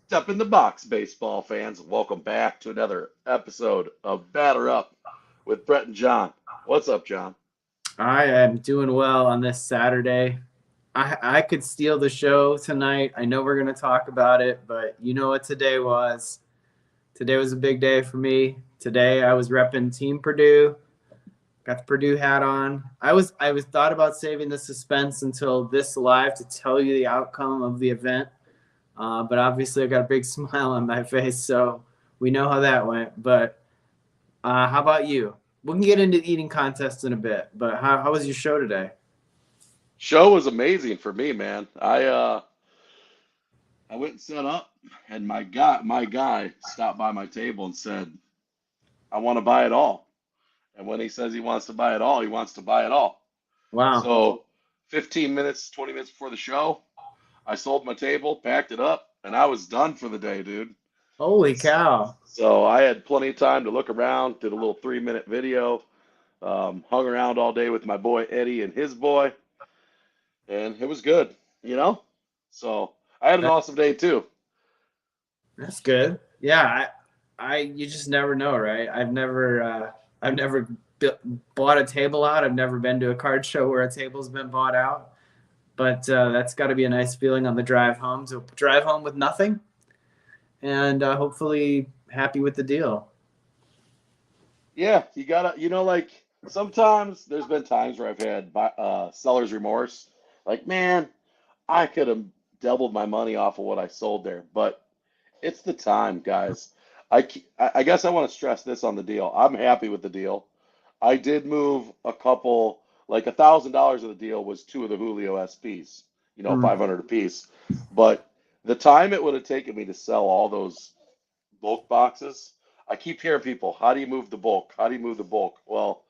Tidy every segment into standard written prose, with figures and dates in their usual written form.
Step in the box, baseball fans. Welcome back to another episode of Batter Up with Brett and John. What's up, John? I am doing well on this Saturday. I could steal the show tonight. I know we're going to talk about it, but you know what today was? Today was a big day for me. Today I was repping Team Purdue. Got the Purdue hat on. I was thought about saving the suspense until this live to tell you the outcome of the event. But obviously I got a big smile on my face, so we know how that went. But how about you? We can get into eating contests in a bit, but how was your show today? Show was amazing for me, man. I went and set up, and my guy stopped by my table and said, "I want to buy it all." And when he says he wants to buy it all, he wants to buy it all. Wow. So, 15 minutes, 20 minutes before the show, I sold my table, packed it up, and I was done for the day, dude. Holy cow. So I had plenty of time to look around, did a little 3 minute video, hung around all day with my boy Eddie and his boy, and it was good, you know? So I had an That, awesome day too. that's good. Yeah, you just never know, right? I've never bought a table out. I've never been to a card show where a table's been bought out. But that's got to be a nice feeling on the drive home. To drive home with nothing, and hopefully happy with the deal. Yeah, you gotta, like sometimes there's been times where I've had seller's remorse. Like, man, I could have doubled my money off of what I sold there, but it's the time, guys. I guess I want to stress this on the deal. I'm happy with the deal. I did move a couple, like $1,000 of the deal was two of the Julio SPs, Mm. 500 apiece. But the time it would have taken me to sell all those bulk boxes, I keep hearing people, how do you move the bulk? How do you move the bulk? Well,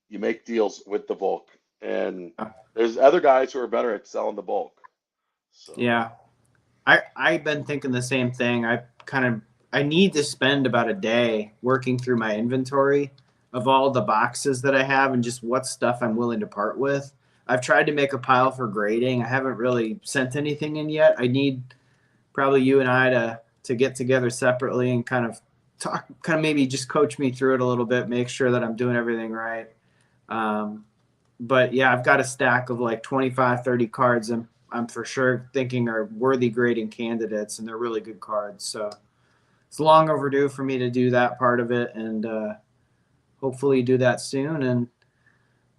you make deals with the bulk, and there's other guys who are better at selling the bulk. So, Yeah, I've been thinking the same thing. I need to spend about a day working through my inventory of all the boxes that I have and just what stuff I'm willing to part with. I've tried to make a pile for grading. I haven't really sent anything in yet. I need probably you and I to get together separately and kind of maybe just coach me through it a little bit, make sure that I'm doing everything right. Um, but yeah, I've got a stack of like 25, 30 cards I'm for sure thinking are worthy grading candidates, and they're really good cards. So it's long overdue for me to do that part of it, and hopefully do that soon.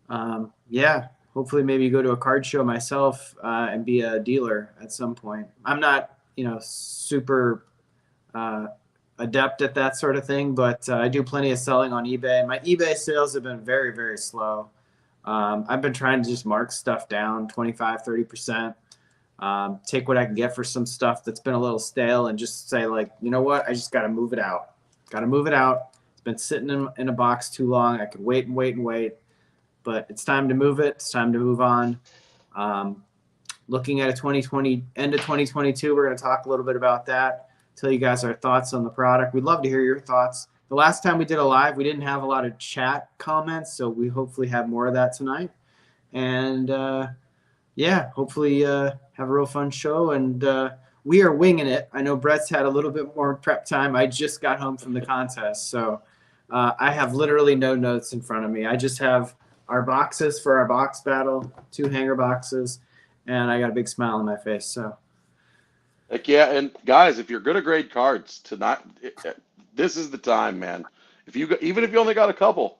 And yeah, hopefully maybe go to a card show myself and be a dealer at some point. I'm not, super uh, adept at that sort of thing, but I do plenty of selling on eBay. My eBay sales have been very, very slow. I've been trying to just mark stuff down 25, 30%. Take what I can get for some stuff that's been a little stale and just say, like, you know what? I just got to move it out. Got to move it out. It's been sitting in a box too long. I could wait and wait and wait, but it's time to move it. It's time to move on. Um, Looking at a 2020, end of 2022, we're going to talk a little bit about that. Tell you guys our thoughts on the product. We'd love to hear your thoughts. The last time we did a live, we didn't have a lot of chat comments, so we hopefully have more of that tonight. And yeah, hopefully have a real fun show. And we are winging it. I know Brett's had a little bit more prep time. I just got home from the contest, so I have literally no notes in front of me. I just have our boxes for our box battle, 2 hanger boxes, and I got a big smile on my face. So heck yeah, and guys, if you're gonna grade cards tonight, this is the time, man. Even if you only got a couple,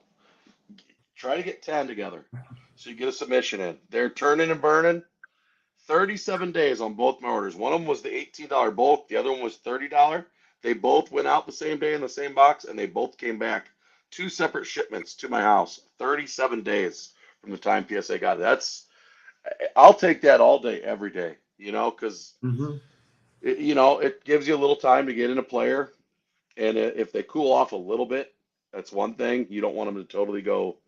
try to get 10 together so you get a submission in. They're turning and burning. 37 days on both my orders. One of them was the $18 bulk, the other one was $30. They both went out the same day in the same box, and they both came back two separate shipments to my house. 37 days from the time PSA got it. I'll take that all day, every day, because mm-hmm. it gives you a little time to get in a player, and if they cool off a little bit, that's one thing. You don't want them to totally go,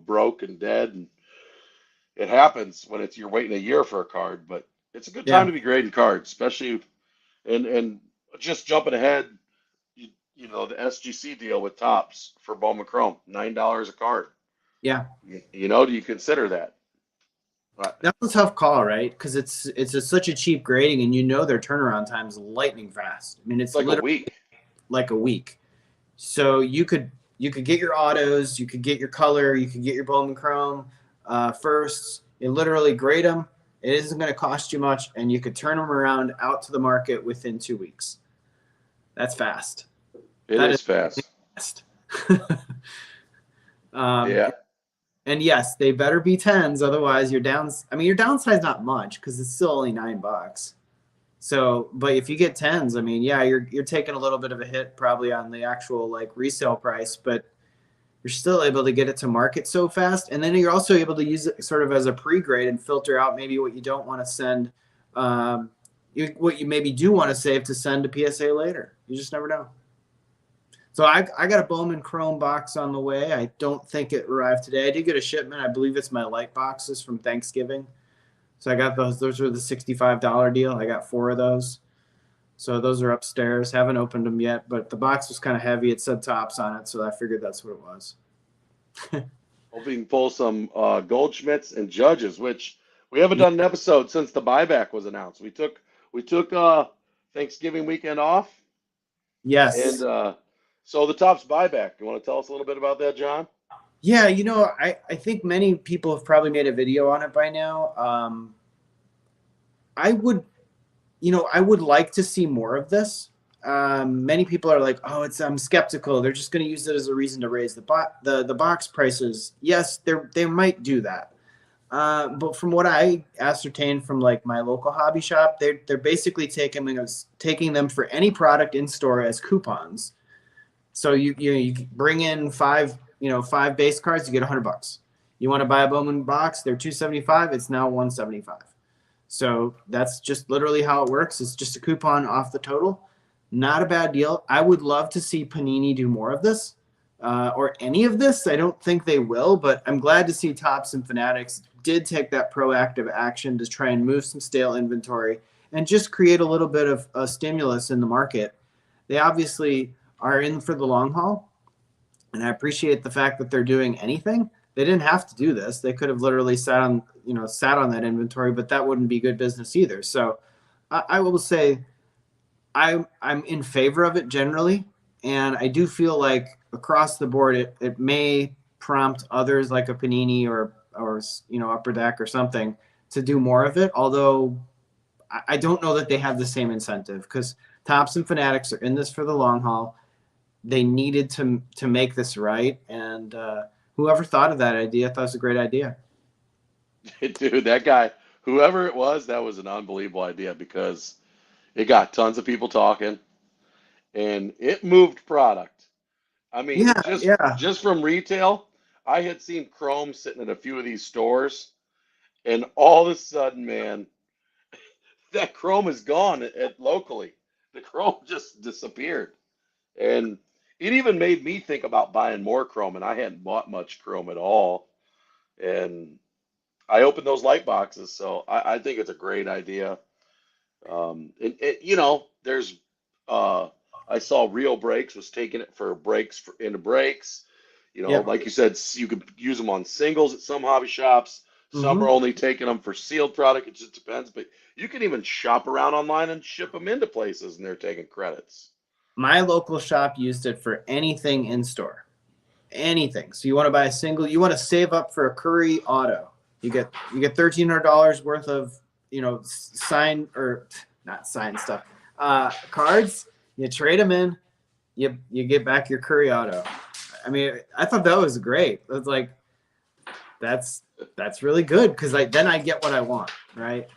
broke and dead, and it happens when you're waiting a year for a card, but it's a good time Yeah, to be grading cards, especially and just jumping ahead. The SGC deal with Tops for Bowman Chrome, $9 a card. yeah. Do you consider that? Right. That's a tough call, right? Because such a cheap grading, and their turnaround time is lightning fast. I mean, It's it's like a literally week. like a week. So you could get your autos, you could get your color, you could get your Bowman Chrome first. You literally grade them. It isn't going to cost you much, and you could turn them around out to the market within 2 weeks. That's fast. It That is is fast. fast. um, Yeah. and yes, they better be tens, otherwise your downs. I mean, your downside's not much because it's still only $9. So, but if you get tens, I mean, yeah, you're taking a little bit of a hit probably on the actual like resale price, but you're still able to get it to market so fast. And then you're also able to use it sort of as a pre-grade and filter out maybe what you don't want to send, what you maybe do want to save to send to PSA later. You just never know. So I got a Bowman Chrome box on the way. I don't think it arrived today. I did get a shipment. I believe it's my light boxes from Thanksgiving. So I got those. Those were the $65 deal. I got 4 of those. So those are upstairs. Haven't opened them yet, but the box was kind of heavy. It said tops on it, so I figured that's what it was. Hoping we can pull some Goldschmidts and Judges, which we haven't done an episode since the buyback was announced. We took Thanksgiving weekend off, Yes. and so the Topps buyback. You want to tell us a little bit about that, John? Yeah, I think many people have probably made a video on it by now. I would, I would like to see more of this. Many people are like, "Oh, I'm skeptical. They're just going to use it as a reason to raise the box prices." Yes, they might do that. But from what I ascertained from like my local hobby shop, they're basically taking them for any product in store as coupons. So you bring in five base cards, you get $100. You want to buy a Bowman box, they're $275. It's now $175. So that's just literally how it works. It's just a coupon off the total. Not a bad deal. I would love to see Panini do more of this, or any of this. I don't think they will, but I'm glad to see Topps and Fanatics did take that proactive action to try and move some stale inventory and just create a little bit of a stimulus in the market. They obviously are in for the long haul, and I appreciate the fact that they're doing anything. They didn't have to do this. They could have literally sat on that inventory, but that wouldn't be good business either. So I will say I'm in favor of it generally, and I do feel like across the board it may prompt others like a Panini or Upper Deck or something to do more of it. Although I don't know that they have the same incentive, because Topps and Fanatics are in this for the long haul. They needed to make this right, and whoever thought of that idea thought it was a great idea. Dude, that guy, whoever it was, that was an unbelievable idea because it got tons of people talking and it moved product. I mean, Yeah, yeah. just from retail, I had seen Chrome sitting in a few of these stores, and all of a sudden, man, that Chrome is gone locally. The Chrome just disappeared. And it even made me think about buying more Chrome, and I hadn't bought much Chrome at all. And I opened those light boxes, so I think it's a great idea. There's I saw Real Brakes was taking it for breaks into breaks. Yep. Like you said, you can use them on singles at some hobby shops. Some Mm-hmm. are only taking them for sealed product. It just depends. But you can even shop around online and ship them into places, and they're taking credits. My local shop used it for anything in store. Anything. So you want to buy a single, you want to save up for a Curry auto. You get $1,300 worth of sign or not signed stuff, cards. You trade them in, you get back your Curry auto. I mean, I thought that was great. It's like that's really good, because then I get what I want, right?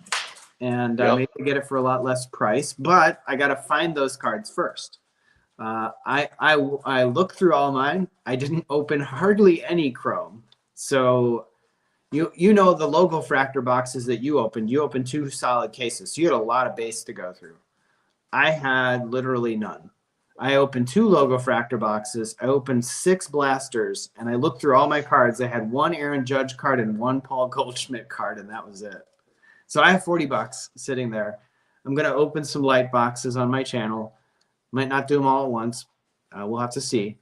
And Yep. maybe I get it for a lot less price, but I got to find those cards first. I looked through all mine. I didn't open hardly any Chrome. So the logo fractor boxes that you opened 2 solid cases. So you had a lot of base to go through. I had literally none. I opened 2 logo fractor boxes. I opened 6 blasters, and I looked through all my cards. I had 1 Aaron Judge card and 1 Paul Goldschmidt card, and that was it. So I have $40 sitting there. I'm going to open some light boxes on my channel. Might not do them all at once. We'll have to see.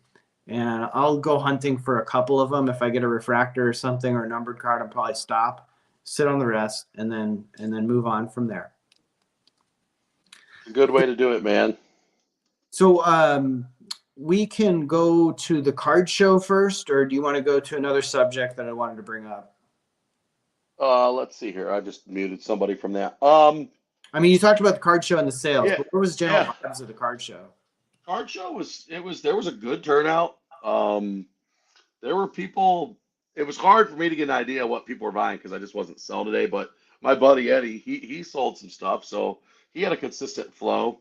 And I'll go hunting for a couple of them. If I get a refractor or something or a numbered card, I'll probably stop. sit on the rest, and then move on from there. It's a good way to do it, man. So we can go to the card show first, or do you want to go to another subject that I wanted to bring up? Let's see here. I just muted somebody from that. I mean, you talked about the card show and the sales, Yeah, but what was general yeah. vibes of the card show? Card show there was a good turnout. There were people. It was hard for me to get an idea of what people were buying because I just wasn't selling today. But my buddy Eddie, he sold some stuff, so he had a consistent flow.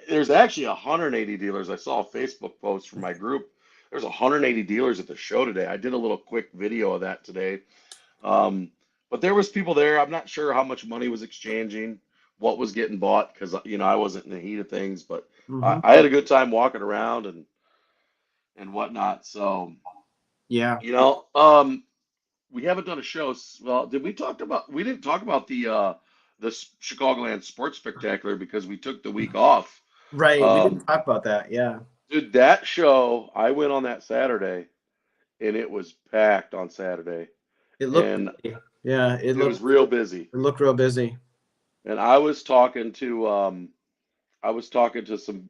There's actually 180 dealers. I saw a Facebook post from my group. There's 180 dealers at the show today. I did a little quick video of that today. But there was people there. I'm not sure how much money was exchanging, what was getting bought, because I wasn't in the heat of things. But Mm-hmm. I had a good time walking around and whatnot. So Yeah. we haven't done a show. Well, did we talk about? We didn't talk about the Chicagoland Sports Spectacular because we took the week off. Right. We didn't Um, talk about that. Yeah. dude, that show I went on that Saturday, and it was packed on Saturday, It looked and busy. Yeah, it was real busy. it looked real busy. And I was talking to some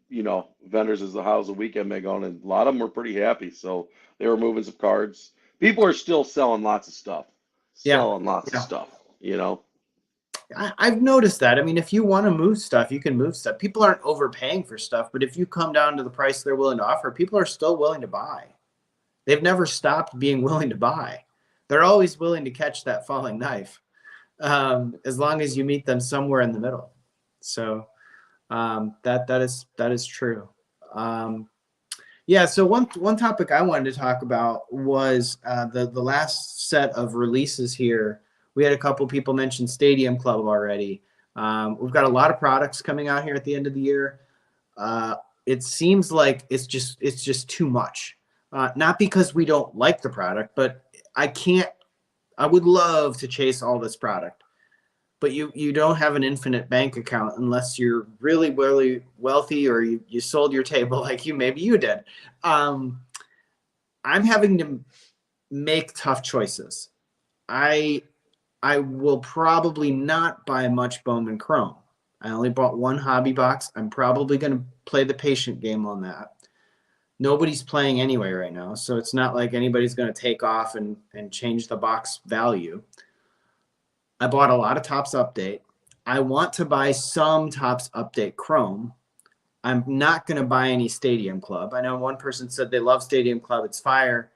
vendors as the how's the weekend been going, and a lot of them were pretty happy. So they were moving some cards. People are still selling lots of stuff, Yeah. selling lots of Yeah. stuff. I've noticed that. I mean, if you want to move stuff, you can move stuff. People aren't overpaying for stuff, but if you come down to the price they're willing to offer, people are still willing to buy. They've never stopped being willing to buy. They're always willing to catch that falling knife, as long as you meet them somewhere in the middle. So that is true. Yeah. So one topic I wanted to talk about was the last set of releases here. We had a couple people mention Stadium Club already. We've got a lot of products coming out here at the end of the year. It seems like it's just too much. Not because we don't like the product, but I would love to chase all this product, but you don't have an infinite bank account unless you're really, really wealthy or you sold your table like maybe you did. I'm having to make tough choices. I will probably not buy much Bowman Chrome. I only bought one hobby box. I'm probably going to play the patient game on that. Nobody's playing anyway right now, so it's not like anybody's going to take off and change the box value. I bought a lot of Topps Update. I want to buy some Topps Update Chrome. I'm not going to buy any Stadium Club. I know one person said they love Stadium Club. It's fire.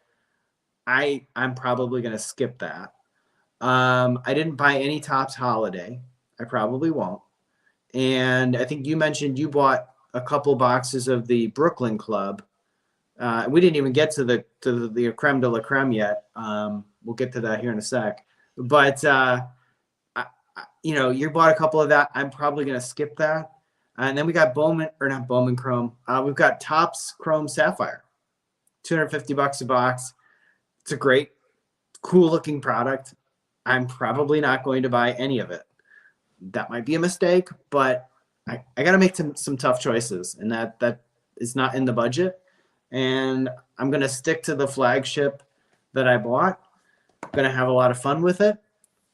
I'm probably going to skip that. I didn't buy any Topps Holiday. I probably won't. And I think you mentioned you bought a couple boxes of the Brooklyn Club. We didn't even get to the creme de la creme yet. We'll get to that here in a sec. But you bought a couple of that. I'm probably going to skip that. And then we got not Bowman Chrome. We've got Topps Chrome Sapphire, $250 a box. It's a great, cool looking product. I'm probably not going to buy any of it. That might be a mistake, but I got to make some tough choices, and that is not in the budget. And I'm going to stick to the flagship that I bought. I'm going to have a lot of fun with it.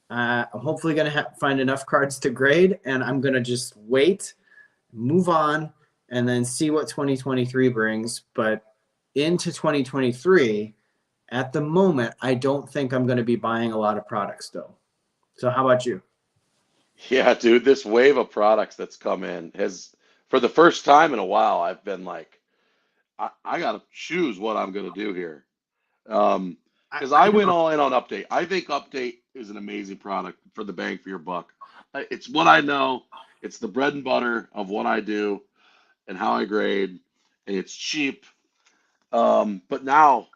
I'm hopefully going to find enough cards to grade, and I'm going to just wait, move on, and then see what 2023 brings. But into 2023, at the moment, I don't think I'm going to be buying a lot of products still. So how about you? Yeah, dude, this wave of products that's come in has, for the first time in a while, I've been like, I got to choose what I'm going to do here. Because I went all in on Update. I think Update is an amazing product for the bang for your buck. It's what I know. It's the bread and butter of what I do and how I grade, and it's cheap. But now,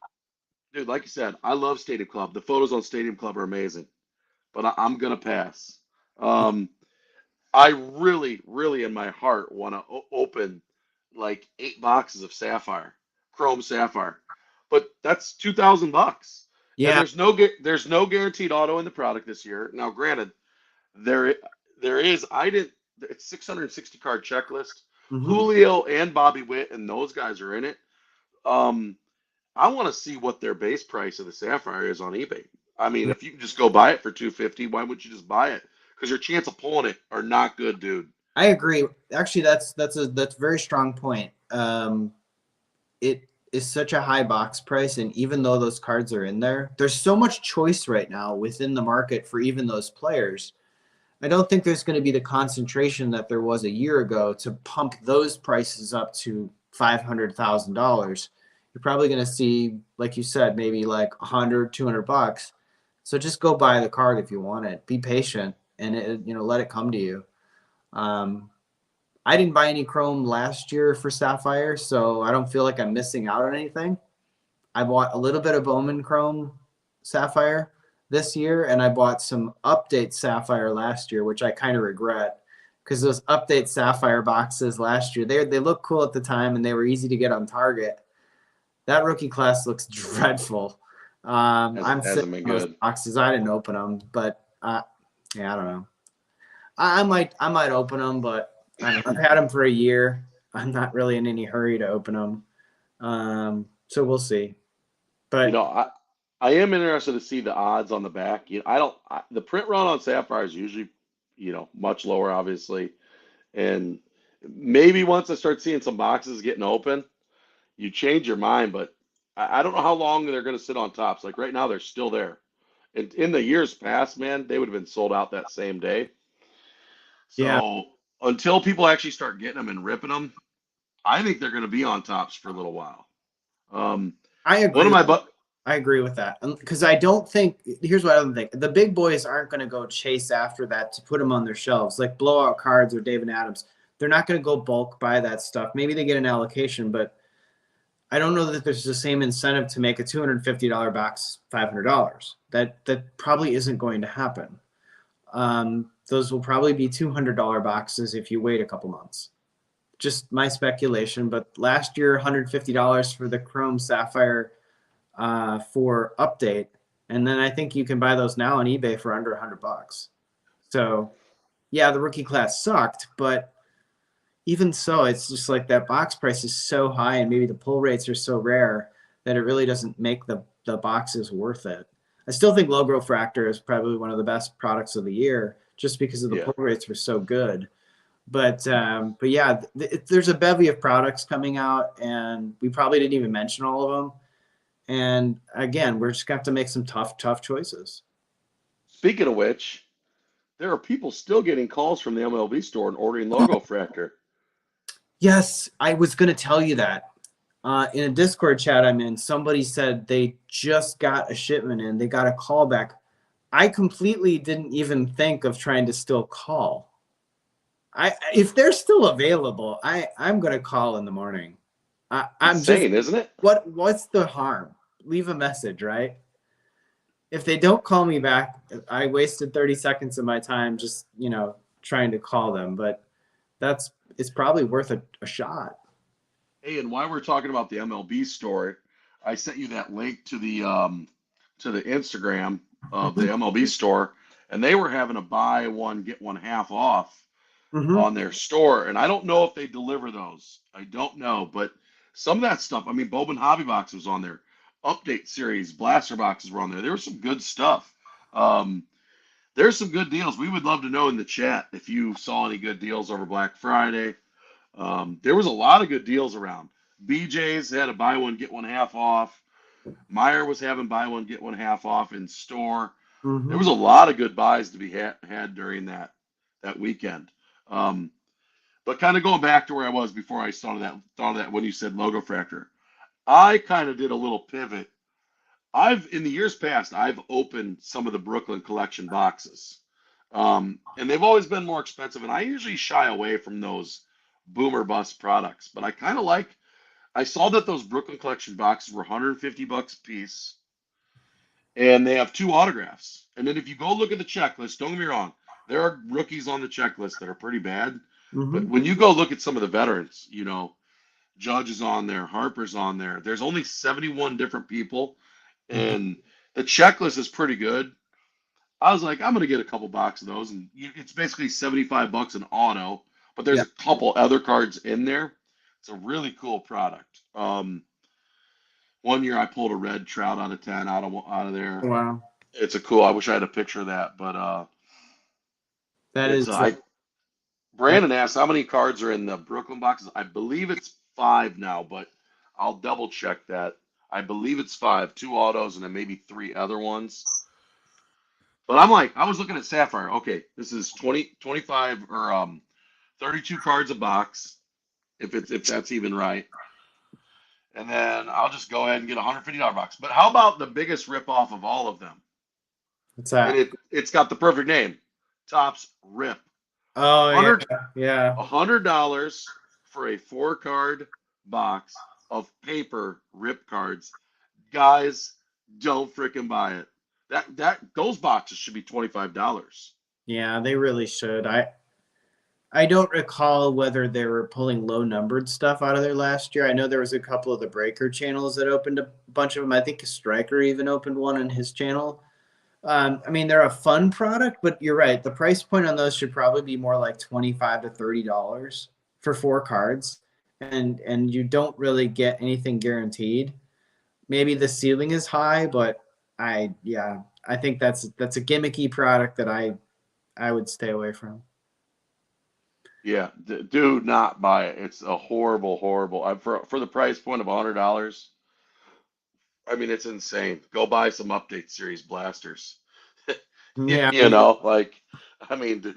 dude, like you said, I love Stadium Club. The photos on Stadium Club are amazing, but I'm gonna pass. Um, I really, really, in my heart, want to open like 8 boxes of Sapphire, Chrome Sapphire, but that's $2,000. And Yeah. there's no guaranteed auto in the product this year. Now, granted, there there is. I didn't. It's 660 card checklist. Mm-hmm. Julio and Bobby Witt and those guys are in it. Um, I want to see what their base price of the Sapphire is on eBay. I mean, if you can just go buy it for 250, why wouldn't you just buy it? Because your chance of pulling it are not good, dude. I agree. Actually, that's a very strong point. It is such a high box price, and even though those cards are in there, there's so much choice right now within the market for even those players. I don't think there's going to be the concentration that there was a year ago to pump those prices up to $500,000. You're probably going to see, like you said, maybe like 100, $200. So just go buy the card if you want it. Be patient and let it come to you. Um, I didn't buy any Chrome last year for Sapphire, so I don't feel like I'm missing out on anything. I bought a little bit of Bowman Chrome Sapphire this year, and I bought some Update Sapphire last year, which I kind of regret because those Update Sapphire boxes last year, they look cool at the time and they were easy to get on Target. That rookie class looks dreadful. I'm sick Hasn't been of those good. boxes. I didn't open them, but yeah, I don't know. I might open them, but I don't know. I've had them for a year. I'm not really in any hurry to open them. So we'll see. You But know, I am interested to see the odds on the back. I don't. The print run on Sapphire is usually, much lower, obviously, and maybe once I start seeing some boxes getting open, you change your mind. But I don't know how long they're going to sit on tops. Like right now, they're still there. In the years past, man, they would have been sold out that same day. yeah, So until people actually start getting them and ripping them, I think they're going to be on tops for a little while. Um, I one of agree. my but I agree with that because I don't think. Here's what I don't think: the big boys aren't going to go chase after that to put them on their shelves, like blowout cards or David Adams. They're not going to go bulk buy that stuff. Maybe they get an allocation, but I don't know that there's the same incentive to make a $250 box $500. That probably isn't going to happen. Those will probably be $200 boxes if you wait a couple months. Just my speculation, but last year $150 for the Chrome Sapphire for update, and then I think you can buy those now on eBay for under $100. So yeah, the rookie class sucked, but even so, it's just like that box price is so high, and maybe the pull rates are so rare that it really doesn't make the boxes worth it. I still think Low Growth Fractor is probably one of the best products of the year, just because of the yeah, pull rates were so good. But yeah, there's a bevy of products coming out, and we probably didn't even mention all of them. And again, we're just gonna have to make some tough choices. speaking of which, there are people still getting calls from the MLB store and ordering logo fractor. Yes, I was gonna tell you that. In a Discord chat I'm in, somebody said they just got a shipment in. They got a call back. I completely didn't even think of trying to still call. If they're still available, I'm gonna call in the morning. I'm just Insane, isn't it? what's the harm? Leave a message, right? If they don't call me back, I wasted 30 seconds of my time just, trying to call them. But it's probably worth a shot. Hey, and while we're talking about the MLB store, I sent you that link to the Instagram of the MLB store, and they were having a buy one get one half off Mm-hmm. on their store. And I don't know if they deliver those. I don't know, but some of that stuff. I mean, Bowman Hobby Box was on there. Update series, blaster boxes were on there. There was some good stuff. Um, there's some good deals. We would love to know in the chat if you saw any good deals over Black Friday. There was a lot of good deals around. BJ's had a buy one get one half off. Meyer was having buy one get one half off in store. There Mm-hmm. was a lot of good buys to be had during that weekend. Um, but kind of going back to where I was before I thought of that when you said logo fractor, I kind of did a little pivot. In the years past, I've opened some of the Brooklyn collection boxes, and they've always been more expensive. And I usually shy away from those boomer bust products, but I kind of like. I saw that those Brooklyn collection boxes were 150 bucks a piece, and they have two autographs. And then if you go look at the checklist, don't get me wrong, there are rookies on the checklist that are pretty bad. But Mm-hmm. when you go look at some of the veterans, Judge is on there, Harper's on there. There's only 71 different people, and the checklist is pretty good. I was like, I'm gonna get a couple boxes of those, and it's basically 75 bucks an auto, but there's Yeah. a couple other cards in there. It's a really cool product. One year I pulled a red trout out of 10 out of there. Wow. It's a cool. I wish I had a picture of that, but That it's is I. that, Brandon asked how many cards are in the Brooklyn boxes. I believe it's five now, but I'll double check that. I believe it's five, two autos, and then maybe three other ones. But I'm like, I was looking at Sapphire. Okay, this is 20, 25 or 32 cards a box, if that's even right. And then I'll just go ahead and get a $150 box. But how about the biggest ripoff of all of them? what's And that? it's got the perfect name, Topps Rip. A Oh yeah, hundred yeah, $100 for a four card box of paper rip cards. Guys, don't freaking buy it. That those boxes should be $25. yeah. They really should. I don't recall whether they were pulling low numbered stuff out of there last year. I know there was a couple of the breaker channels that opened a bunch of them. I think a Striker even opened one on his channel. I mean, they're a fun product, but you're right. The price point on those should probably be more like $25 to $30 for four cards, and you don't really get anything guaranteed. Maybe the ceiling is high, but yeah, I think that's a gimmicky product that I would stay away from. Yeah, do not buy it. It's a horrible, horrible. For the price point of $100. I mean, it's insane. Go buy some update series blasters. Yeah, Like, I mean, dude.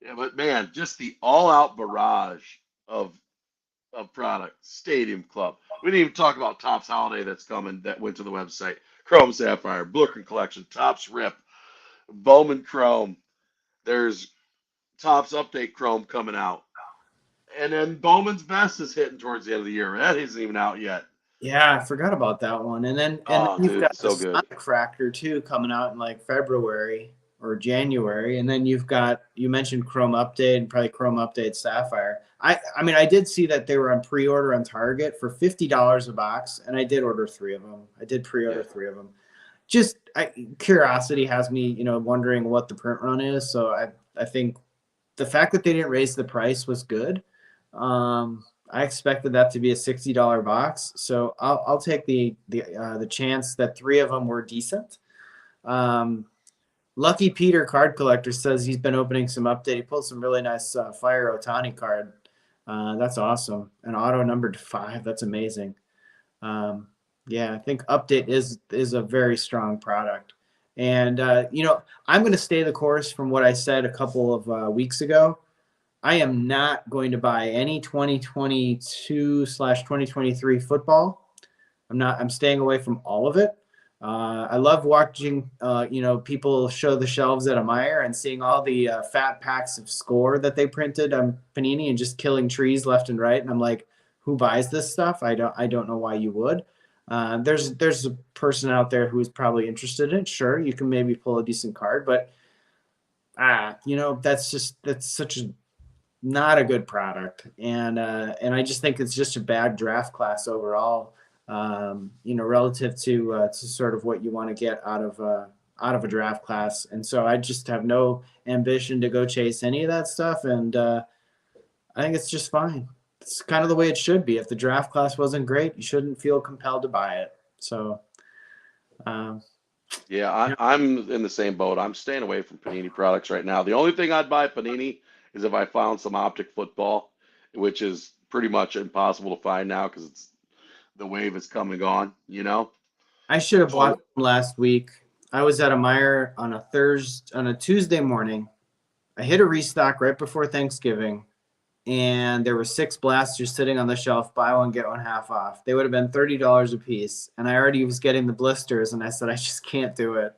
Yeah, but man, just the all-out barrage of product. Stadium Club. We didn't even talk about Topps Holiday that's coming that went to the website. Chrome Sapphire, Brooklyn Collection, Topps Rip, Bowman Chrome. There's Topps Update Chrome coming out. And then Bowman's Best is hitting towards the end of the year. That isn't even out yet. yeah, I forgot about that one. And then Oh, you've dude, got the so good. Sonic Fractor too coming out in like February or January. And then you've got you mentioned Chrome Update and probably Chrome Update Sapphire. I mean I did see that they were on pre-order on Target for $50 a box, and I did order three of them. I did pre-order Yeah. three of them. Just curiosity has me, wondering what the print run is. So I think the fact that they didn't raise the price was good. I expected that to be a $60 box, so I'll take the chance that three of them were decent. Um, Lucky Peter card collector says he's been opening some update. He pulled some really nice Fire Otani card. That's awesome. An auto numbered 5. That's amazing. Um, yeah, I think update is a very strong product. And I'm going to stay the course from what I said a couple of weeks ago. I am not going to buy any 2022/2023 football. I'm staying away from all of it. I love watching, people show the shelves at a Meyer and seeing all the fat packs of score that they printed on Panini and just killing trees left and right. And I'm like, who buys this stuff? I don't know why you would. There's a person out there who is probably interested in it. Sure, you can maybe pull a decent card, but that's such a not a good product, and I just think it's just a bad draft class overall. Relative to sort of what you want to get out of a draft class, and so I just have no ambition to go chase any of that stuff, and I think it's just fine. It's kind of the way it should be. If the draft class wasn't great, you shouldn't feel compelled to buy it. So, um, Yeah, yeah, I'm in the same boat. I'm staying away from Panini products right now. The only thing I'd buy Panini is if I found some optic football, which is pretty much impossible to find now because it's the wave is coming on. I should have bought Oh, them last week. I was at a Meyer on a Tuesday morning. I hit a restock right before Thanksgiving, and there were 6 blasters sitting on the shelf, buy one get one half off. They would have been $30 a piece, and I already was getting the blisters, and I said I just can't do it.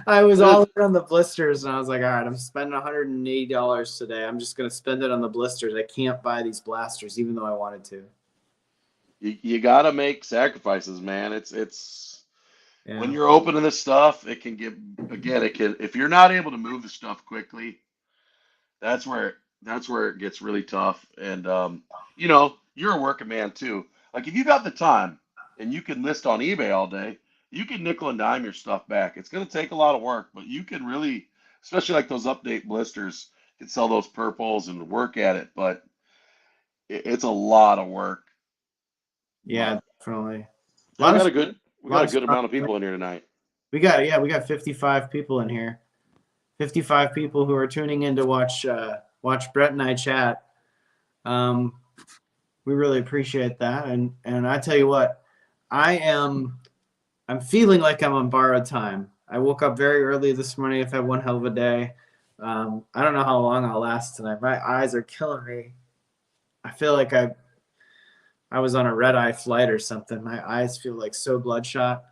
I was all in on the blisters, and I was like, all right, I'm spending $180 today. I'm just gonna spend it on the blisters. I can't buy these blasters, even though I wanted to. you gotta make sacrifices, man. It's when Yeah, you're opening this stuff, it can get again, it can if you're not able to move the stuff quickly, that's where it gets really tough. And you're a working man too. Like if you got the time and you can list on eBay all day, you can nickel and dime your stuff back. It's gonna take a lot of work, but you can really, especially like those update blisters, you can sell those purples and work at it. But it's a lot of work. yeah, But definitely. A yeah, we lot got of a good we a lot got a of good strong amount of people in here tonight. We got 55 people in here. 55 people who are tuning in to watch Brett and I chat. Um, we really appreciate that. And I tell you what, I'm feeling like I'm on borrowed time. I woke up very early this morning. I've had one hell of a day. I don't know how long I'll last tonight. My eyes are killing me. I feel like I was on a red eye flight or something. My eyes feel like so bloodshot.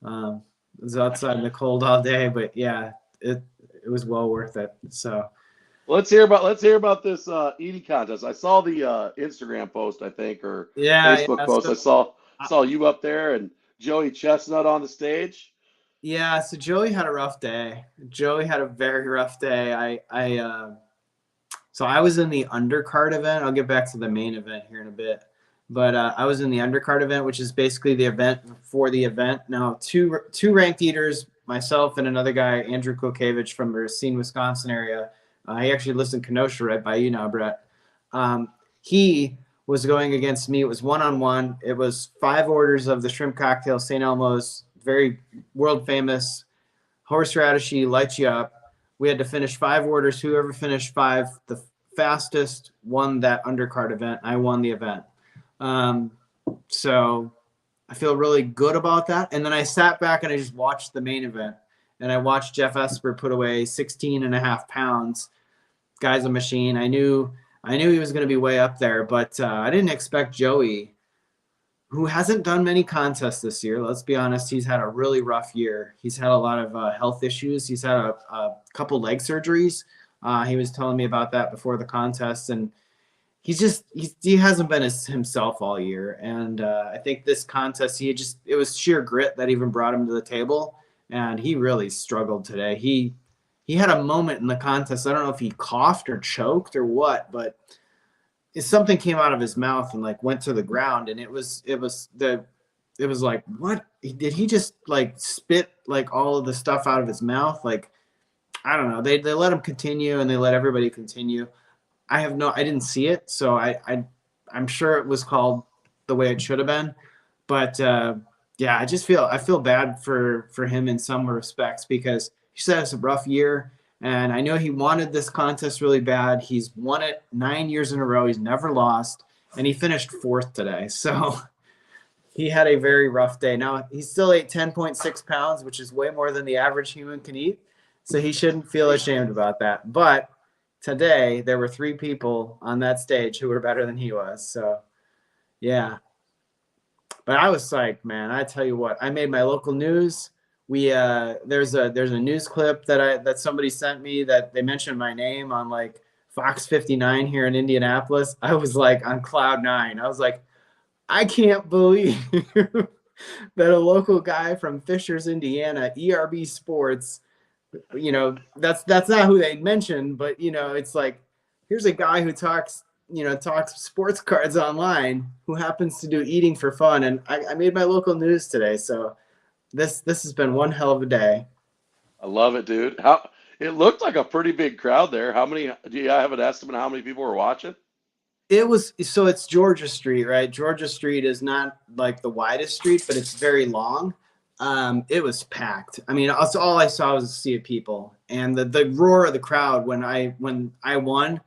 I was outside in the cold all day, but yeah, it was well worth it. So Let's hear about this eating contest. I saw the Instagram post, I think, or Facebook yeah. post. I So saw you up there and Joey Chestnut on the stage. yeah, so Joey had a rough day. Joey had a very rough day. So I was in the undercard event. I'll get back to the main event here in a bit. But I was in the undercard event, which is basically the event for the event. Now, two ranked eaters, myself and another guy, Andrew Kokevich from the Racine, Wisconsin area. He actually lives in Kenosha, right by you now, Brett. He was going against me. It was one-on-one. It was 5 orders of the shrimp cocktail, St. Elmo's, very world famous horseradish lights you up. We had to finish 5 orders. Whoever finished 5 the fastest won that undercard event. I won the event. So I feel really good about that. And then I sat back and I just watched the main event. And I watched Jeff Esper put away 16 and a half pounds. Guy's a machine. I knew he was going to be way up there, but I didn't expect Joey, who hasn't done many contests this year. Let's be honest. He's had a really rough year. He's had a lot of health issues. He's had a couple leg surgeries. He was telling me about that before the contest, and he hasn't been himself all year. And I think this contest, it was sheer grit that even brought him to the table. And he really struggled today. He had a moment in the contest. I don't know if he coughed or choked or what, but something came out of his mouth and like went to the ground. And it was like, what did he just like spit like all of the stuff out of his mouth? Like, I don't know. They let him continue and they let everybody continue. I didn't see it, so I'm sure it was called the way it should have been, but yeah, I feel bad for him in some respects because he said it's a rough year, and I know he wanted this contest really bad. He's won it 9 years in a row. He's never lost, and he finished 4th today. So he had a very rough day. Now he still ate 10.6 pounds, which is way more than the average human can eat. So he shouldn't feel ashamed about that, but today there were 3 people on that stage who were better than he was. So yeah, but I was psyched, man. I tell you what, I made my local news. We there's a news clip that somebody sent me that they mentioned my name on like Fox 59 here in Indianapolis. I was like on cloud 9. I was like, I can't believe that a local guy from Fishers, Indiana, ERB Sports, that's not who they mentioned, but it's like, here's a guy who talks sports cards online who happens to do eating for fun. And I made my local news today. So this has been one hell of a day. I love it, dude. How it looked like a pretty big crowd there. How many do you have an estimate of how many people were watching? It's Georgia Street, right? Georgia Street is not like the widest street, but it's very long. It was packed. I mean, all I saw was a sea of people, and the roar of the crowd when I won.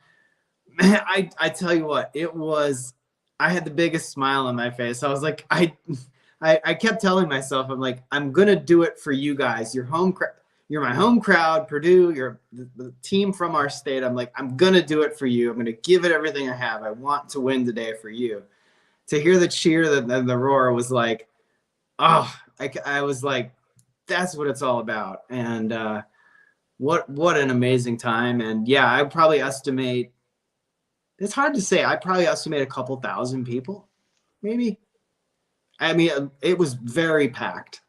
Man, I tell you what, it was. I had the biggest smile on my face. I was like, I kept telling myself, I'm like, I'm gonna do it for you guys. You're my home crowd, Purdue. You're the team from our state. I'm like, I'm gonna do it for you. I'm gonna give it everything I have. I want to win today for you. To hear the cheer, the roar was like, oh, I was like, that's what it's all about. And what an amazing time. And yeah, I probably estimate. It's hard to say. I probably estimate a couple thousand people, maybe. I mean, it was very packed.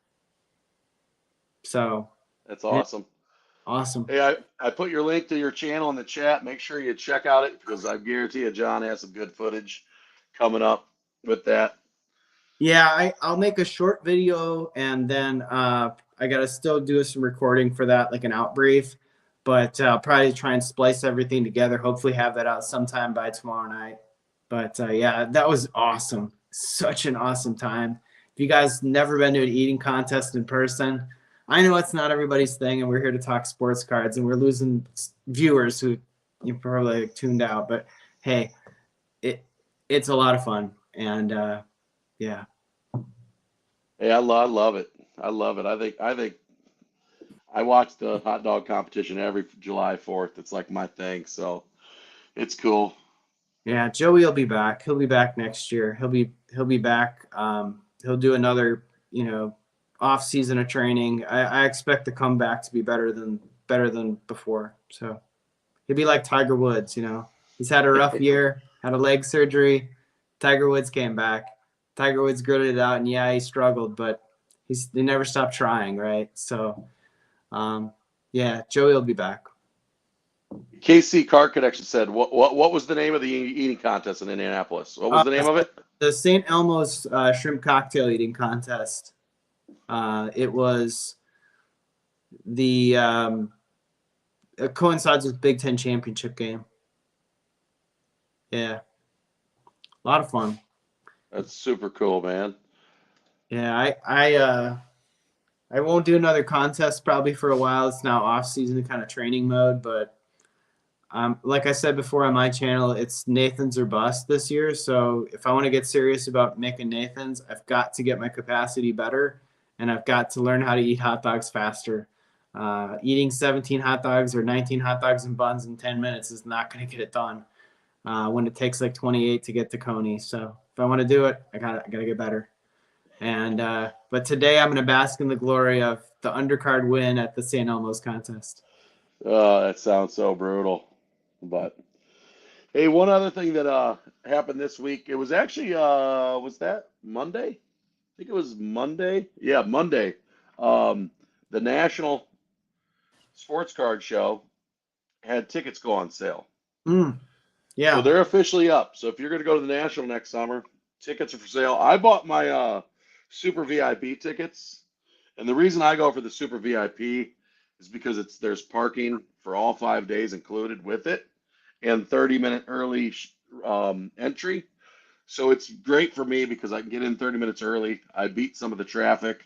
So That's yeah, awesome. awesome. Hey, I put your link to your channel in the chat. Make sure you check out it because I guarantee you John has some good footage coming up with that. Yeah, I'll make a short video and then I gotta still do some recording for that, like an out brief. But I'll probably try and splice everything together. Hopefully, have that out sometime by tomorrow night. But yeah, that was awesome. Such an awesome time. If you guys never been to an eating contest in person, I know it's not everybody's thing, and we're here to talk sports cards, and we're losing viewers who you probably tuned out. But hey, it's a lot of fun, and yeah. Hey, I love it. I love it. I think I watch the hot dog competition every July 4th. It's like my thing, so it's cool. Yeah, Joey will be back. He'll be back next year. He'll be back. He'll do another, off season of training. I expect the comeback to be better than before. So he'll be like Tiger Woods. He's had a rough year, had a leg surgery. Tiger Woods came back. Tiger Woods gritted it out, and yeah, he struggled, but he never stopped trying, right? So, yeah, Joey will be back. KC Car Connection said, what was the name of the eating contest in Indianapolis? What was Uh, the name of it? the St. Elmo's shrimp cocktail eating contest. It was it coincides with Big Ten championship game. Yeah, a lot of fun. That's super cool, man. Yeah, I won't do another contest probably for a while. It's now off season kind of training mode, but like I said before on my channel, it's Nathan's or bust this year. So if I want to get serious about making Nathan's, I've got to get my capacity better, and I've got to learn how to eat hot dogs faster. Eating 17 hot dogs or 19 hot dogs and buns in 10 minutes is not going to get it done when it takes like 28 to get to Coney. So if I want to do it, I gotta get better. And but today I'm going to bask in the glory of the undercard win at the St. Elmo's contest. Oh, that sounds so brutal. But hey, one other thing that happened this week. It was actually was that Monday? I think it was Monday. Yeah, Monday. The National Sports Card Show had tickets go on sale. Mm, So yeah. they're officially up. So if you're going to go to the National next summer, tickets are for sale. I bought my Super VIP tickets, and the reason I go for the Super VIP is because there's parking for all 5 days included with it, and 30-minute early entry. So it's great for me because I can get in 30 minutes early. I beat some of the traffic,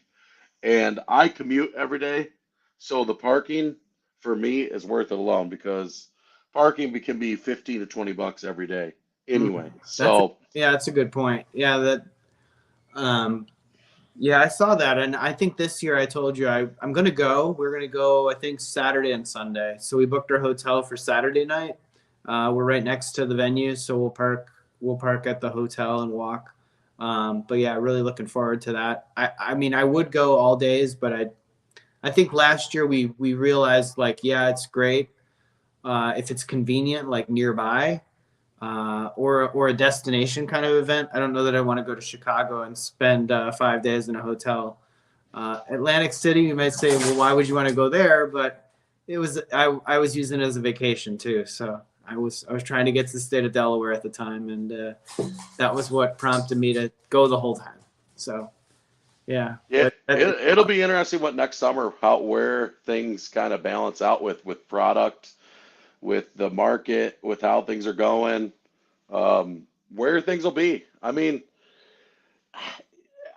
and I commute every day. So the parking for me is worth it alone because parking can be 15 to 20 bucks every day anyway. That's So that's a good point. Um yeah, I saw that, and I think this year I told you I'm gonna go. We're gonna go, I think, Saturday and Sunday. So we booked our hotel for Saturday night. We're right next to the venue, so we'll park at the hotel and walk. But yeah, really looking forward to that. I mean I would go all days, but I think last year we realized, like, yeah, it's great if it's convenient, like nearby, or a destination kind of event. I don't know that I want to go to Chicago and spend 5 days in a hotel. Atlantic City, you might say, well, why would you want to go there? But I was using it as a vacation too. So I was trying to get to the state of Delaware at the time, and that was what prompted me to go the whole time. So yeah, yeah, but it'll be interesting what next summer, how where things kind of balance out with product, with the market, with how things are going, where things will be. I mean,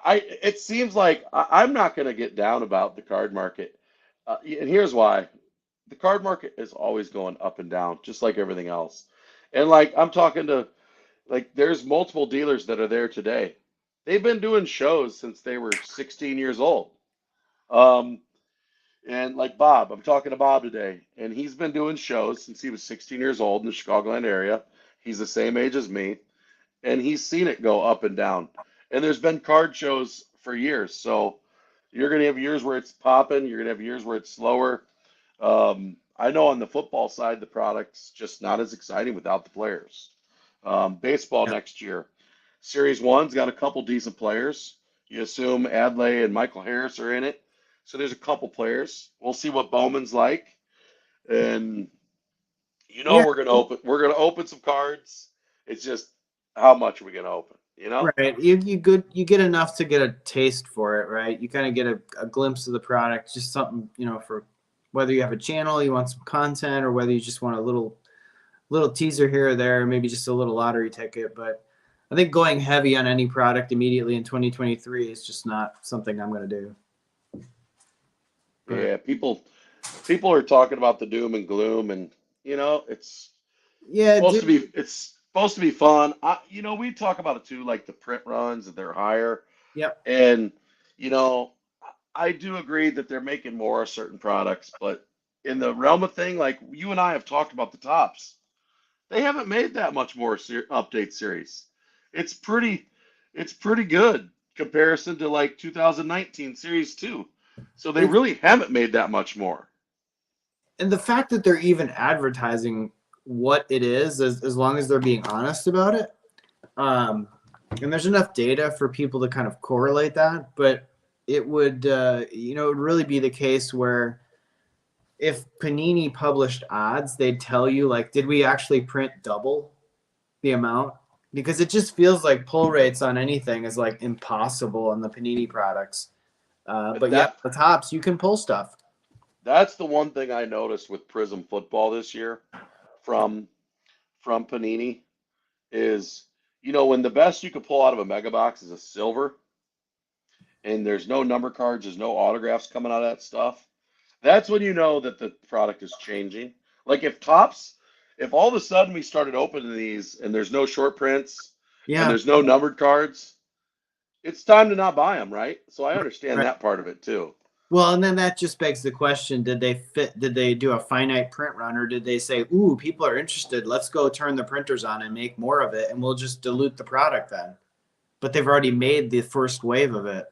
it seems like I'm not going to get down about the card market, and here's why: the card market is always going up and down, just like everything else. And like I'm talking to, like, there's multiple dealers that are there today. They've been doing shows since they were 16 years old. Um, and like Bob, I'm talking to Bob today, and he's been doing shows since he was 16 years old in the Chicagoland area. He's the same age as me, and he's seen it go up and down. And there's been card shows for years. So you're going to have years where it's popping, you're going to have years where it's slower. I know on the football side, the product's just not as exciting without the players. Baseball yeah, next year, Series One's got a couple decent players. You assume Adley and Michael Harris are in it, so there's a couple players. We'll see what Bowman's like, and yeah, we're gonna open some cards. It's just how much are we gonna open? You know? right. You get enough to get a taste for it, right? You kind of get a glimpse of the product, just something, for whether you have a channel, you want some content, or whether you just want a little teaser here or there, maybe just a little lottery ticket. But I think going heavy on any product immediately in 2023 is just not something I'm going to do. But Yeah, people are talking about the doom and gloom, and it's yeah, dude. it's supposed to be fun. We talk about it too, like the print runs that they're higher, Yep. and you know, I do agree that they're making more of certain products, but in the realm of thing, like you and I have talked about the tops, they haven't made that much more update series. It's pretty, it's pretty good comparison to like 2019 series 2. So they It really haven't made that much more. and the fact that they're even advertising what it is, as long as they're being honest about it, and there's enough data for people to kind of correlate that, but it would it would really be the case where if Panini published odds, they'd tell you, like, did we actually print double the amount? Because it just feels like pull rates on anything is like impossible on the Panini products. But yeah, That the tops, you can pull stuff. that's the one thing I noticed with Prism football this year from Panini is when the best you could pull out of a mega box is a silver, and there's no number cards, there's no autographs coming out of that stuff. That's when you know that the product is changing. Like if all of a sudden we started opening these and there's no short prints and Yeah. there's no numbered cards, it's time to not buy them, right? So I understand Right. that part of it too. Well, and then that just begs the question, did they do a finite print run, or did they say, ooh, people are interested, let's go turn the printers on and make more of it and we'll just dilute the product then? But they've already made the first wave of it.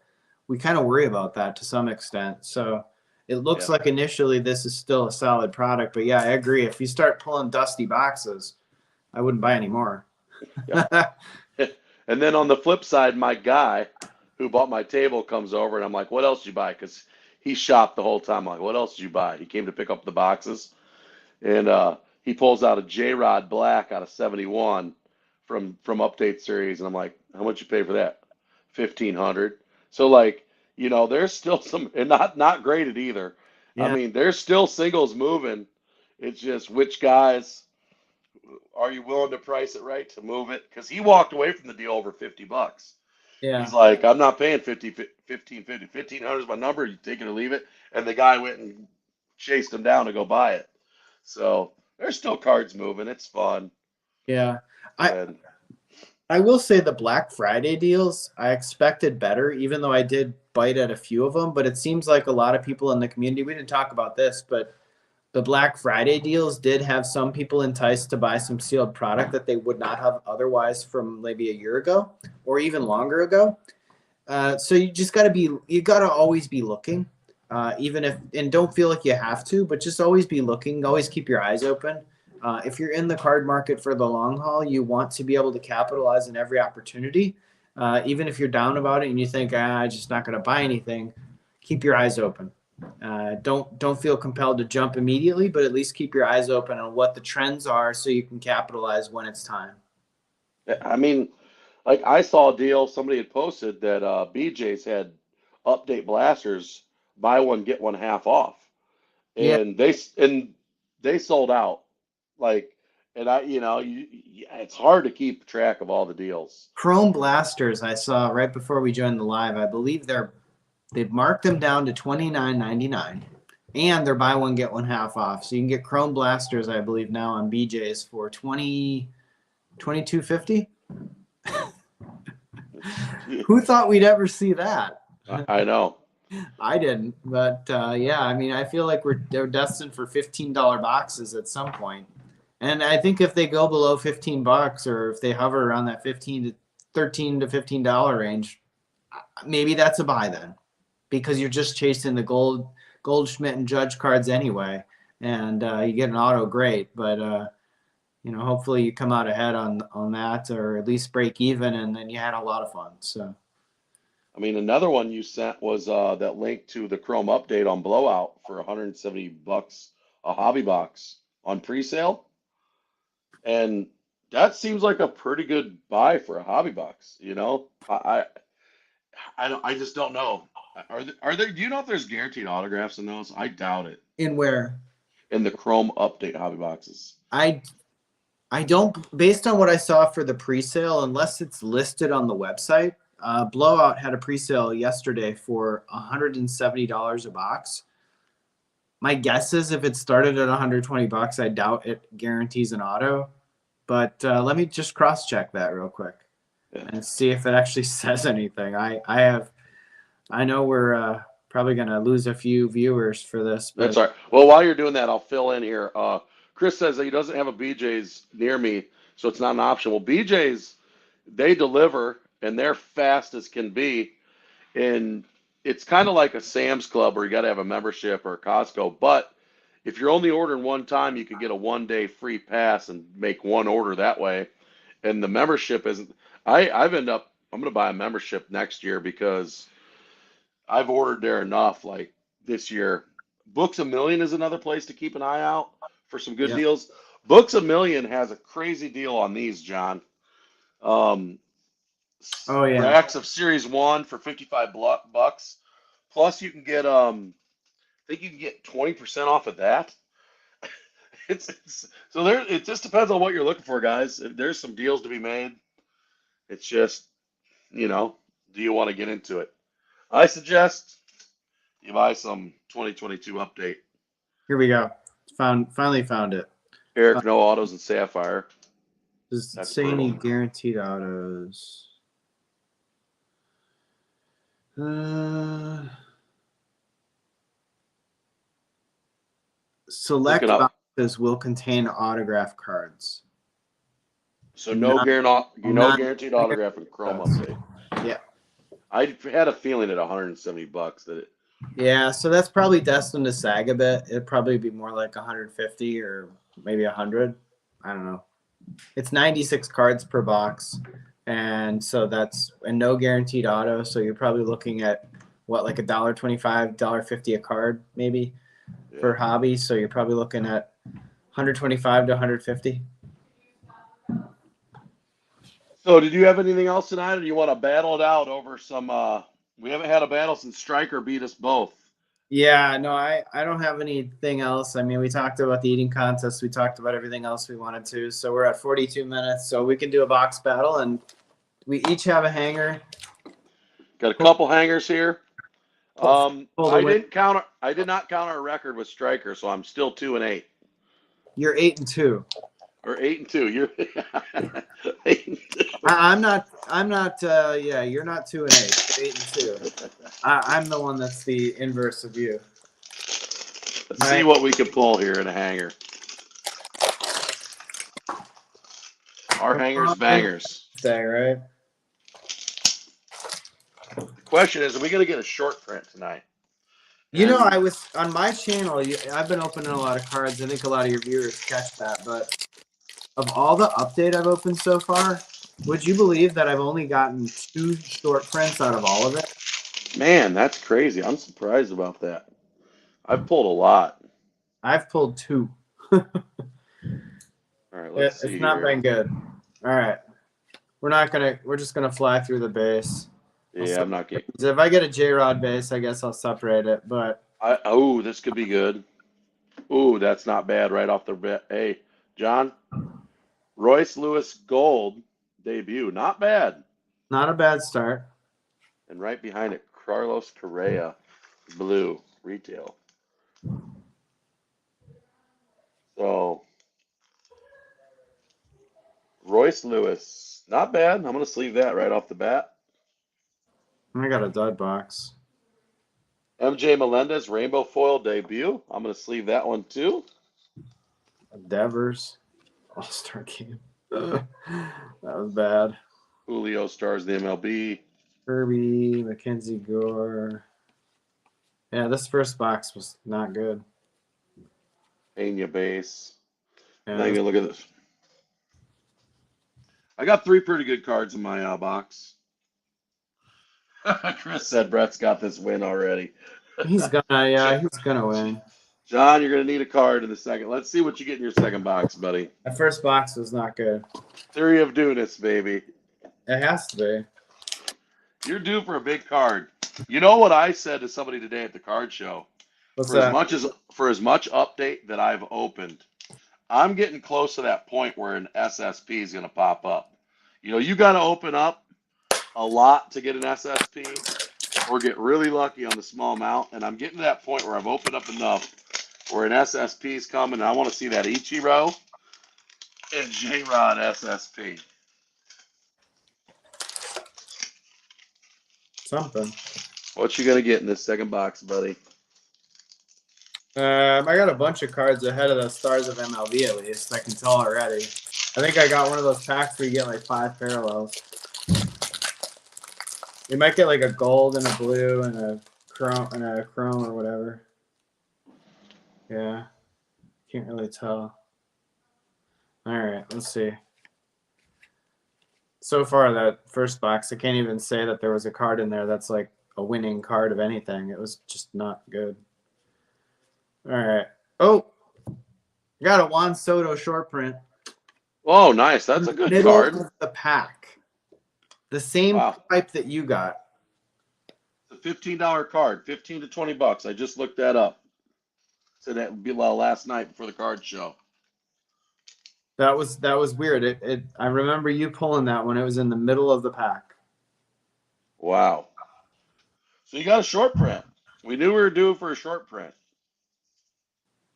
We kind of worry about that to some extent. So it looks Yeah. like initially this is still a solid product, but yeah, I agree. If you start pulling dusty boxes, I wouldn't buy any more. Yeah. And then on the flip side, my guy who bought my table comes over and I'm like, what else did you buy? Because he shopped the whole time. I'm like, what else did you buy? He came to pick up the boxes and he pulls out a J Rod Black out of 71 from Update Series. And I'm like, how much you pay for that? 1,500. So like, there's still some, and not graded either. I Yeah. mean, there's still singles moving. It's just which guys are you willing to price it right to move it? Because he walked away from the deal over $50. Yeah. He's like, I'm not paying 1550. 1,500 is my number. You take it or leave it. And the guy went and chased him down to go buy it. So there's still cards moving. It's fun. Yeah. I, And I will say the Black Friday deals, I expected better, even though I did bite at a few of them. But it seems like a lot of people in the community, we didn't talk about this, but the Black Friday deals did have some people enticed to buy some sealed product that they would not have otherwise from maybe a year ago or even longer ago. So you got to always be looking, even if, and don't feel like you have to, but just always be looking, always keep your eyes open. If you're in the card market for the long haul, you want to be able to capitalize on every opportunity. Even if you're down about it and you think, I'm just not going to buy anything, keep your eyes open. Don't feel compelled to jump immediately, but at least keep your eyes open on what the trends are so you can capitalize when it's time. I mean, like I saw a deal somebody had posted that BJ's had update blasters, buy one get one half off, Yeah, and they sold out. Like, and it's hard to keep track of all the deals. Chrome blasters I saw right before we joined the live. I believe they've marked them down to $29.99, and they're buy one get one half off. So you can get Chrome blasters, I believe, now on BJ's for $22.50. Who thought we'd ever see that? I know. I didn't, but yeah, I mean, I feel like they're destined for $15 boxes at some point. And I think if they go below $15, or if they hover around that 15 to $13 to $15 range, maybe that's a buy then, because you're just chasing the Goldschmidt and Judge cards anyway, and you get an auto, great, but hopefully you come out ahead on that, or at least break even, and then you had a lot of fun. So I mean, another one you sent was that link to the Chrome update on Blowout for $170 a hobby box on pre-sale, and that seems like a pretty good buy for a hobby box. I just don't know. Do you know if there's guaranteed autographs in those? I doubt it. in where In the Chrome update hobby boxes. I I don't, based on what I saw for the pre-sale, unless it's listed on the website. Blowout had a pre-sale yesterday for $170 a box. My guess is if it started at $120, I doubt it guarantees an auto. But let me just cross check that real quick Yeah. and see if it actually says anything. I know we're probably gonna lose a few viewers for this, That's but all right. Well, while you're doing that, I'll fill in here. Chris says that he doesn't have a BJ's near me, so it's not an option. Well, BJ's, they deliver and they're fast as can be. And it's kind of like a Sam's Club where you got to have a membership or a Costco. But if you're only ordering one time, you could get a 1 day free pass and make one order that way. And the membership isn't. I'm going to buy a membership next year because I've ordered there enough. Like this year, Books a Million is another place to keep an eye out for some good yeah. deals. Books a Million has a crazy deal on these, John. Um, Oh yeah. Racks of Series 1 for 55 bucks. Plus you can get I think you can get 20% off of that. It's so there it just depends on what you're looking for, guys. There's some deals to be made. It's just, do you want to get into it? I suggest you buy some 2022 update. Here we go. Finally found it. Eric No Autos and Sapphire. Does it That's say any brutal. guaranteed autos? Look Select it up. boxes will contain autograph cards. So Not, no not guaranteed autograph and Chrome update. Yeah. I had a feeling at 170 bucks that it. Yeah, so that's probably destined to sag a bit. It'd probably be more like 150 or maybe 100. I don't know. It's 96 cards per box, and so that's and no guaranteed auto. So you're probably looking at what, like $1.25, $1.50 a card maybe for hobby. So you're probably looking at 125 to 150. So, did you have anything else tonight, or do you want to battle it out over some? We haven't had a battle since Stryker beat us both. Yeah, no, I don't have anything else. I mean, we talked about the eating contest. We talked about everything else we wanted to. So we're at 42 minutes. So we can do a box battle, and we each have a hanger. Got a couple hangers here. Pull the I win. did not count our record with Stryker, so I'm still 2-8. You're 8-2. Or 8-2. You're 8-2. I'm not. Yeah, you're not 2-8. You're 8-2. I'm the one that's the inverse of you. Let's see what we can pull here in a hanger. Our hangers bangers. Say right. The question is, are we going to get a short print tonight? You know, I was on my channel. I've been opening a lot of cards. I think a lot of your viewers catch that. But of all the update I've opened so far, would you believe that I've only gotten 2 short prints out of all of it? Man, that's crazy. I'm surprised about that. I've pulled a lot. I've pulled 2. All right, let's see. It's not been good. All right, we're just gonna fly through the base. Yeah, I'm not getting. If I get a J-Rod base, I guess I'll separate it. But this could be good. Ooh, that's not bad right off the bat. Hey, John, Royce Lewis Gold debut, not bad. not a bad start. And right behind it, Carlos Correa Blue retail. So Royce Lewis, not bad. I'm gonna sleeve that right off the bat. I got a dud box. MJ Melendez rainbow foil debut. I'm gonna sleeve that one too. Devers All-Star game. That was bad. Julio stars the MLB. Kirby, Mackenzie Gore. Yeah, this first box was not good. Pena base. Yeah, Now you can look at this. I got 3 pretty good cards in my box. Chris said Brett's got this win already. he's gonna win. John, you're gonna need a card in the second. Let's see what you get in your second box, buddy. The first box was not good. Theory of Dueness, baby. It has to be. You're due for a big card. You know what I said to somebody today at the card show? What's For as much update that I've opened, I'm getting close to that point where an SSP is gonna pop up. You got to open up a lot to get an SSP, or get really lucky on the small amount. And I'm getting to that point where I've opened up enough or an SSP's coming. I want to see that Ichiro and J-Rod SSP. Something. What you gonna get in this second box, buddy? I got a bunch of cards ahead of the stars of MLB at least. I can tell already. I think I got one of those packs where you get like 5 parallels. You might get like a gold and a blue and a chrome or whatever. Yeah. Can't really tell. All right, let's see. So far, that first box, I can't even say that there was a card in there that's like a winning card of anything. It was just not good. All right. Oh, got a Juan Soto short print. Oh, nice. That's a good Middle card. of the pack. The same type that you got. It's a $15 card, 15 to 20 bucks. I just looked that up. Said that would be last night before the card show. That was weird. I remember you pulling that when it was in the middle of the pack. Wow. So you got a short print. We knew we were due for a short print.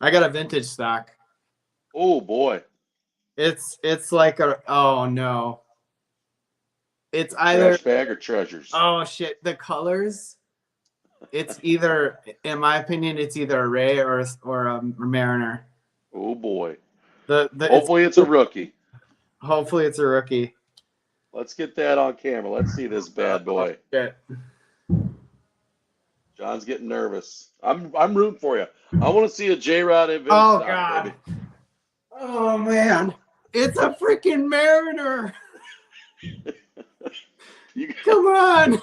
I got a vintage stock. Oh boy. It's like oh no. It's either Trash bag or treasures. Oh shit, the colors. It's either, in my opinion, it's either a Ray or a Mariner. Oh boy. Hopefully it's a rookie. Hopefully it's a rookie. Let's get that on camera. Let's see this bad boy. Shit. John's getting nervous. I'm rooting for you. I want to see a J-Rod event. Oh god. Baby. Oh man. It's a freaking Mariner. Come on.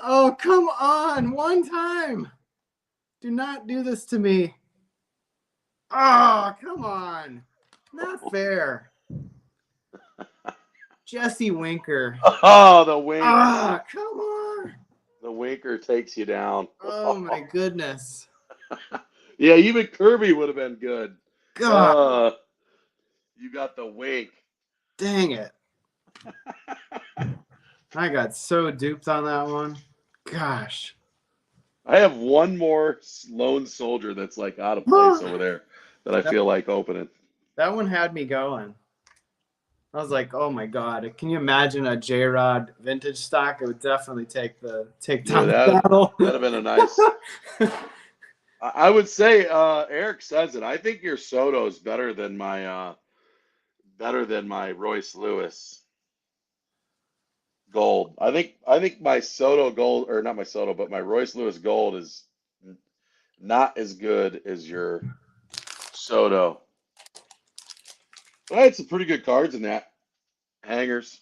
Oh, come on. One time. Do not do this to me. Oh, come on. Not fair. Jesse Winker. Oh, the Winker. Ah, come on. The Winker takes you down. Oh, my goodness. Yeah, even Kirby would have been good. God. You got the wink. Dang it. I got so duped on that one. Gosh. I have one more lone soldier that's like out of place over there that I feel like opening. That one had me going. I was like, oh my god. Can you imagine a J-Rod vintage stock? It would definitely take down the battle. That'd have been a nice. I would say Eric says it. I think your Soto is better than my Royce Lewis gold. I think my Soto gold, or not my Soto, but my Royce Lewis gold is not as good as your Soto. But I had some pretty good cards in that hangers.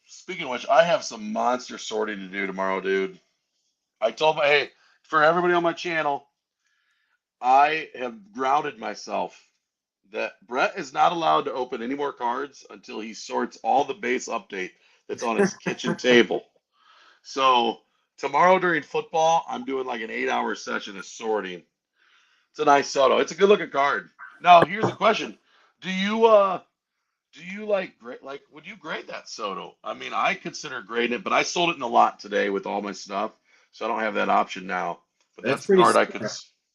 Speaking of which, I have some monster sorting to do tomorrow, dude. I told hey, for everybody on my channel, I have grounded myself that Brett is not allowed to open any more cards until he sorts all the base update that's on his kitchen table. So tomorrow during football, I'm doing like an 8-hour session of sorting. It's a nice Soto. It's a good looking card. Now here's the question: Do you would you grade that Soto? I mean, I consider grading it, but I sold it in a lot today with all my stuff, so I don't have that option now. But that's the card I could.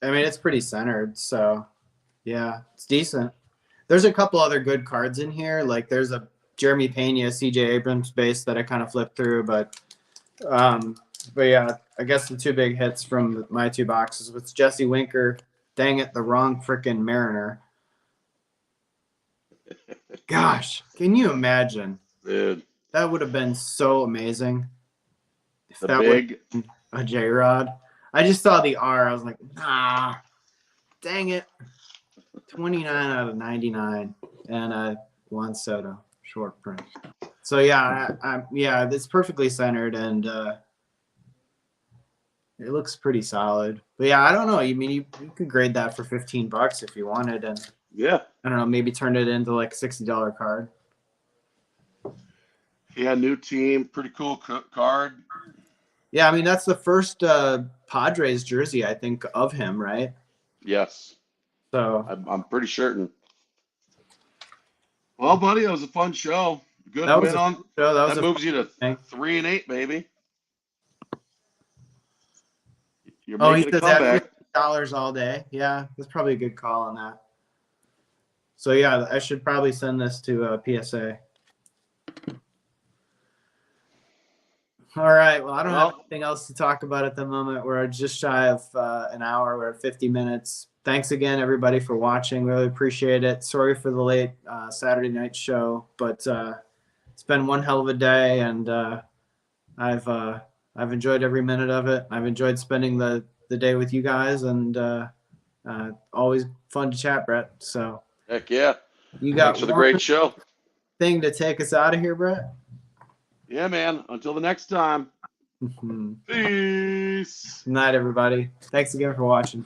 I mean, it's pretty centered, so yeah, it's decent. There's a couple other good cards in here. Like there's a Jeremy Pena, CJ Abrams base that I kind of flipped through, but yeah, I guess the two big hits from my two boxes was Jesse Winker. Dang it, the wrong freaking Mariner. Gosh, can you imagine? Dude, that would have been so amazing. If the that big was a J-Rod. I just saw the R. I was like, nah, dang it. 29 out of 99 and Juan Soto short print. So yeah, yeah, it's perfectly centered and it looks pretty solid. But yeah, I don't know. I mean, you could grade that for $15 if you wanted, and yeah, I don't know, maybe turn it into like $60 card. Yeah, new team, pretty cool card. Yeah, I mean that's the first Padres jersey I think of him, right? Yes. So I'm pretty certain. Well, buddy, it was a fun show. Good win on. That moves you to 3-8, baby. You're making a comeback. $8 all day. Yeah, that's probably a good call on that. So yeah, I should probably send this to PSA. All right. Well, I don't have anything else to talk about at the moment. We're just shy of an hour. We're at 50 minutes. Thanks again, everybody, for watching. Really appreciate it. Sorry for the late Saturday night show, but it's been one hell of a day, and I've enjoyed every minute of it. I've enjoyed spending the day with you guys, and always fun to chat, Brett. So heck yeah. You got Thanks for the great show. Thing to take us out of here, Brett? Yeah, man. Until the next time. Peace. Good night, everybody. Thanks again for watching.